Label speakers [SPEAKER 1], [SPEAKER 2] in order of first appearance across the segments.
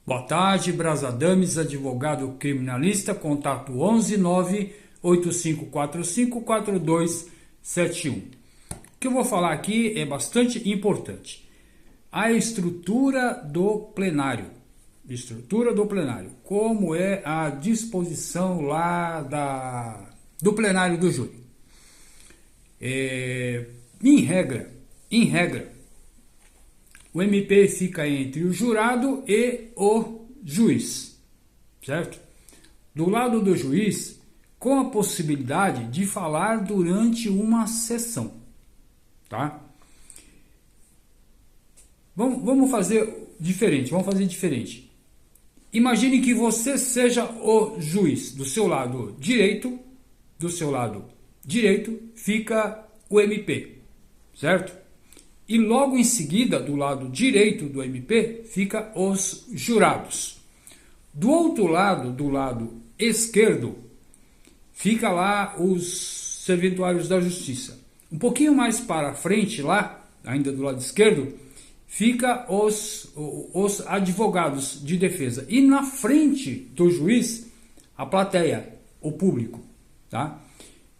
[SPEAKER 1] Boa tarde, Brasadames, advogado criminalista, contato 11 985454271. O que eu vou falar aqui é bastante importante. A estrutura do plenário. Como é a disposição lá do plenário do júri. Em regra, o MP fica entre o jurado e o juiz, certo? Do lado do juiz, com a possibilidade de falar durante uma sessão, tá? Vamos fazer diferente. Imagine que você seja o juiz. Do seu lado direito fica o MP, certo? E logo em seguida, do lado direito do MP, fica os jurados. Do outro lado, do lado esquerdo, fica lá os serventuários da justiça. Um pouquinho mais para frente, lá, ainda do lado esquerdo, fica os advogados de defesa. E na frente do juiz, a plateia, o público, tá?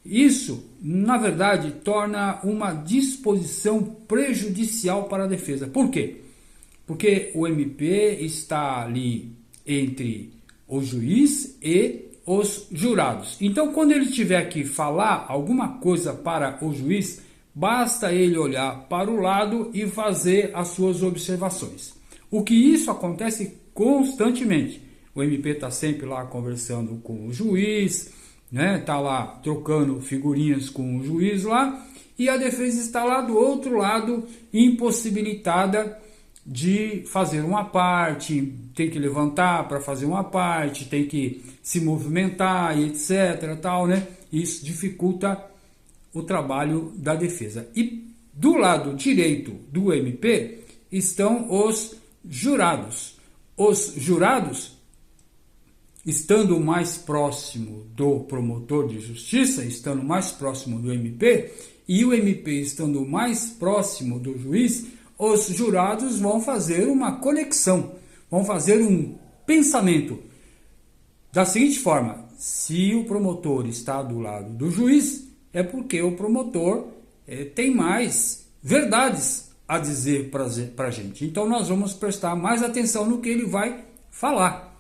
[SPEAKER 1] Isso, na verdade, torna uma disposição prejudicial para a defesa. Por quê? Porque o MP está ali entre o juiz e os jurados. Então, quando ele tiver que falar alguma coisa para o juiz, basta ele olhar para o lado e fazer as suas observações. O que isso acontece constantemente. O MP está sempre lá conversando com o juiz, né? Tá lá trocando figurinhas com o juiz lá, e a defesa está lá do outro lado, impossibilitada de fazer uma parte, tem que levantar para fazer uma parte, tem que se movimentar e etc, tal, né? Isso dificulta o trabalho da defesa. E do lado direito do MP estão os jurados. Os jurados, estando mais próximo do promotor de justiça, estando mais próximo do MP, e o MP estando mais próximo do juiz, os jurados vão fazer uma conexão, vão fazer um pensamento da seguinte forma: se o promotor está do lado do juiz, é porque o promotor tem mais verdades a dizer para a gente. Então nós vamos prestar mais atenção no que ele vai falar.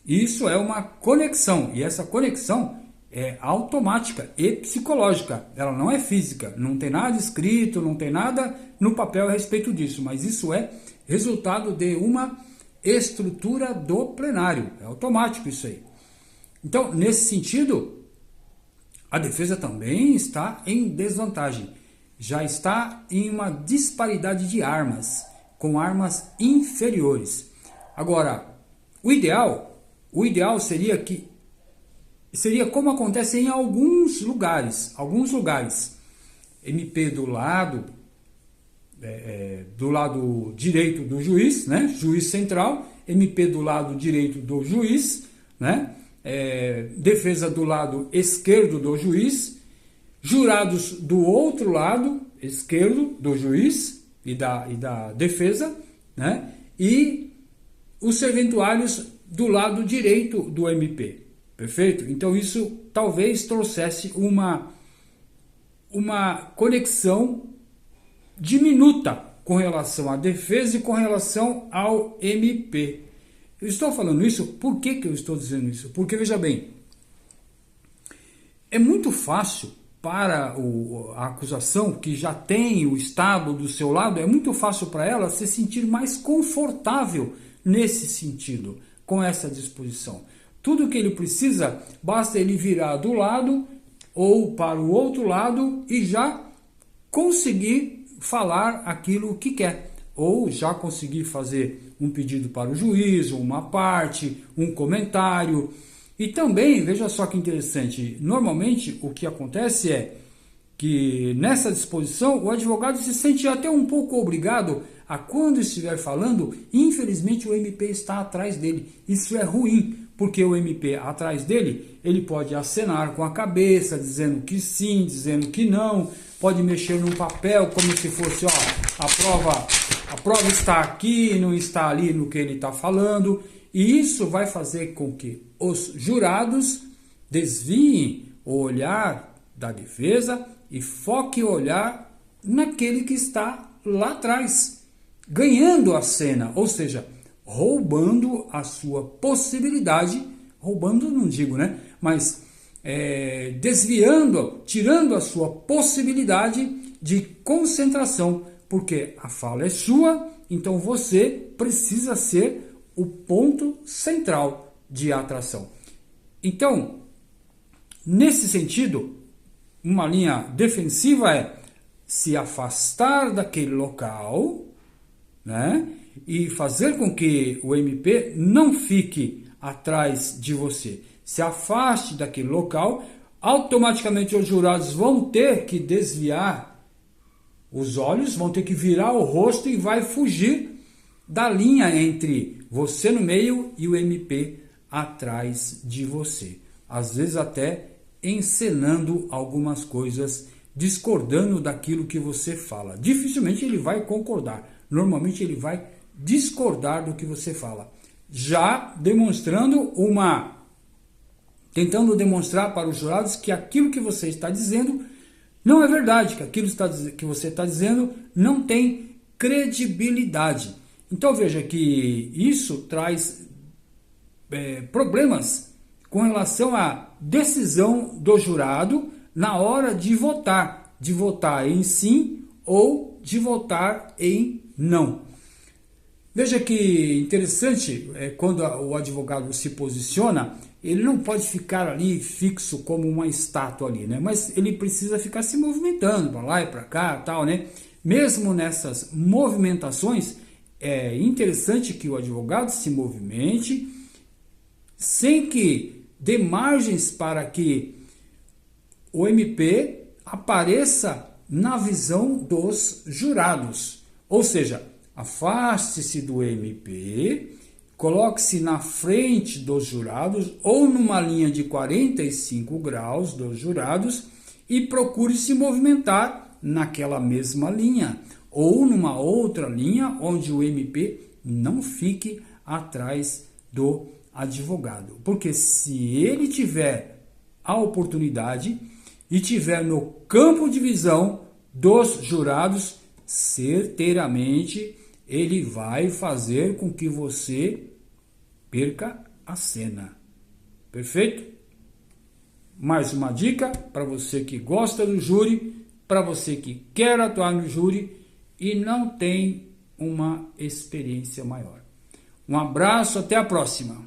[SPEAKER 1] Isso é uma conexão, e essa conexão é automática e psicológica, ela não é física, não tem nada escrito, não tem nada no papel a respeito disso, mas isso é resultado de uma estrutura do plenário, é automático isso aí. Então, nesse sentido, a defesa também está em desvantagem, já está em uma disparidade de armas, com armas inferiores. Agora, o ideal seria como acontece em alguns lugares, MP do lado direito do juiz, né? Juiz central, MP do lado direito do juiz, né? Defesa do lado esquerdo do juiz, jurados do outro lado esquerdo do juiz e da defesa, né? E os serventuários do lado direito do MP, perfeito? Então isso talvez trouxesse uma conexão diminuta com relação à defesa e com relação ao MP. Eu estou falando isso, por que eu estou dizendo isso? Porque, veja bem, é muito fácil para a acusação, que já tem o Estado do seu lado, é muito fácil para ela se sentir mais confortável nesse sentido, com essa disposição. Tudo que ele precisa, basta ele virar do lado ou para o outro lado e já conseguir falar aquilo que quer, ou já conseguir fazer um pedido para o juiz, uma parte, um comentário. E também, veja só que interessante, normalmente o que acontece é que nessa disposição o advogado se sente até um pouco obrigado a, quando estiver falando, infelizmente o MP está atrás dele. Isso é ruim, porque o MP atrás dele, ele pode acenar com a cabeça, dizendo que sim, dizendo que não, pode mexer num papel como se fosse, ó, a prova está aqui, não está ali no que ele está falando. E isso vai fazer com que os jurados desviem o olhar da defesa e foquem o olhar naquele que está lá atrás, ganhando a cena, ou seja, roubando a sua possibilidade, roubando não digo, né? Mas desviando, tirando a sua possibilidade de concentração, porque a fala é sua, então você precisa ser o ponto central de atração. Então, nesse sentido, uma linha defensiva é se afastar daquele local, né? E fazer com que o MP não fique atrás de você. Se afaste daquele local, automaticamente os jurados vão ter que desviar os olhos, vão ter que virar o rosto e vai fugir da linha entre você no meio e o MP atrás de você. Às vezes até encenando algumas coisas, discordando daquilo que você fala. Dificilmente ele vai concordar. Normalmente ele vai discordar do que você fala. Já tentando demonstrar para os jurados que aquilo que você está dizendo não é verdade, que aquilo que você está dizendo não tem credibilidade. Então veja que isso traz problemas com relação à decisão do jurado na hora de votar em sim ou de votar em não. Veja que interessante, quando o advogado se posiciona, ele não pode ficar ali fixo como uma estátua ali, né? Mas ele precisa ficar se movimentando para lá e para cá, tal, né? Mesmo nessas movimentações, é interessante que o advogado se movimente sem que dê margens para que o MP apareça na visão dos jurados. Ou seja, afaste-se do MP, coloque-se na frente dos jurados ou numa linha de 45 graus dos jurados e procure se movimentar naquela mesma linha ou numa outra linha onde o MP não fique atrás do advogado. Porque se ele tiver a oportunidade e tiver no campo de visão dos jurados, certeiramente ele vai fazer com que você perca a cena. Perfeito? Mais uma dica para você que gosta do júri, para você que quer atuar no júri e não tem uma experiência maior. Um abraço, até a próxima.